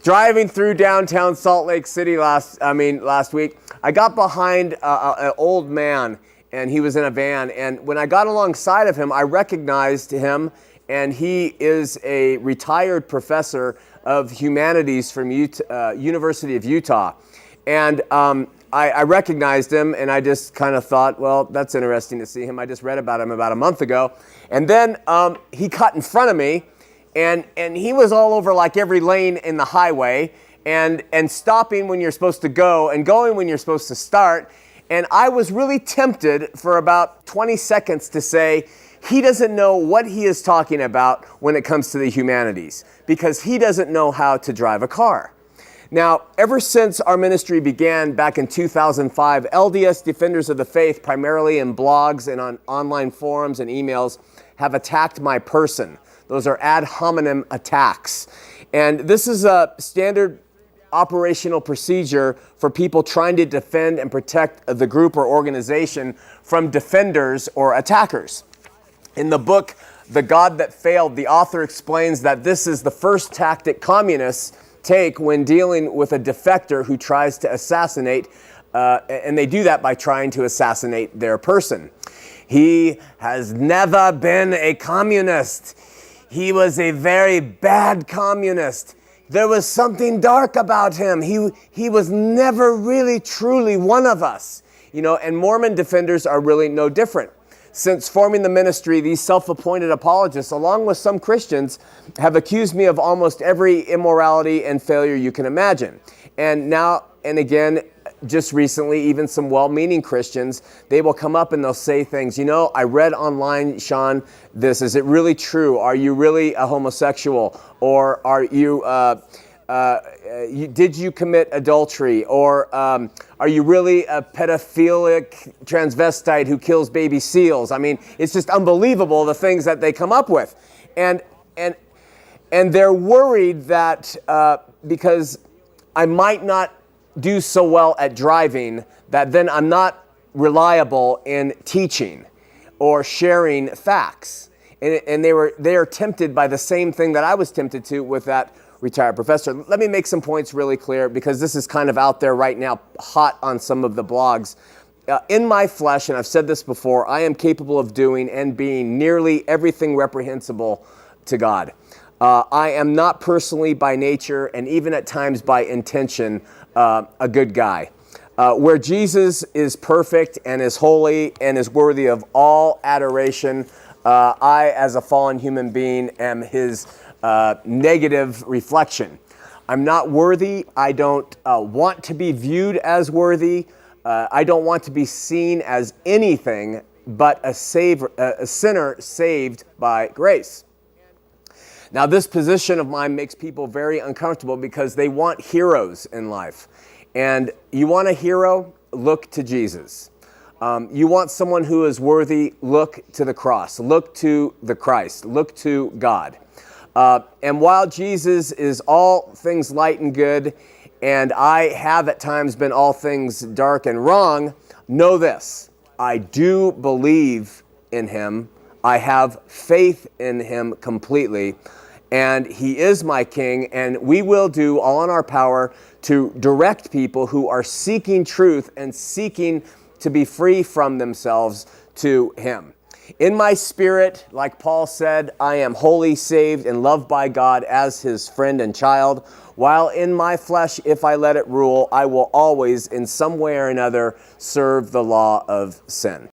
Driving through downtown Salt Lake City last week, I got behind an old man, and he was in a van. And when I got alongside of him, I recognized him, and he is a retired professor of humanities from University of Utah. And I recognized him, and I just kind of thought, well, that's interesting to see him. I just read about him about a month ago. And then he cut in front of me, and he was all over like every lane in the highway, and stopping when you're supposed to go and going when you're supposed to start. And I was really tempted for about 20 seconds to say, he doesn't know what he is talking about when it comes to the humanities, because he doesn't know how to drive a car. Now, ever since our ministry began back in 2005, LDS Defenders of the Faith, primarily in blogs and on online forums and emails, have attacked my person. Those are ad hominem attacks. And this is a standard operational procedure for people trying to defend and protect the group or organization from defenders or attackers. In the book, The God That Failed, the author explains that this is the first tactic communists take when dealing with a defector who tries to assassinate, and they do that by trying to assassinate their person. He has never been a communist. He was a very bad communist. There was something dark about him. He was never really truly one of us. And Mormon defenders are really no different. Since forming the ministry, these self-appointed apologists, along with some Christians, have accused me of almost every immorality and failure you can imagine. And now and again, just recently, even some well-meaning Christians, they will come up and they'll say things, I read online, Shawn, this, is it really true? Are you really a homosexual? Or are you, did you commit adultery? Or are you really a pedophilic transvestite who kills baby seals? I mean, it's just unbelievable the things that they come up with. And they're worried that because I might not do so well at driving, that then I'm not reliable in teaching or sharing facts. And they are tempted by the same thing that I was tempted to with that retired professor. Let me make some points really clear, because this is kind of out there right now, hot on some of the blogs. In my flesh, and I've said this before, I am capable of doing and being nearly everything reprehensible to God. I am not personally by nature, and even at times by intention, a good guy. Where Jesus is perfect and is holy and is worthy of all adoration, I, as a fallen human being, am his negative reflection. I'm not worthy. I don't want to be viewed as worthy. I don't want to be seen as anything but a sinner saved by grace. Now, this position of mine makes people very uncomfortable because they want heroes in life. And you want a hero? Look to Jesus. You want someone who is worthy? Look to the cross. Look to the Christ. Look to God. And while Jesus is all things light and good, and I have at times been all things dark and wrong, know this: I do believe in him. I have faith in him completely, and he is my king, and we will do all in our power to direct people who are seeking truth and seeking to be free from themselves to him. In my spirit, like Paul said, I am wholly saved and loved by God as his friend and child, while in my flesh, if I let it rule, I will always, in some way or another, serve the law of sin.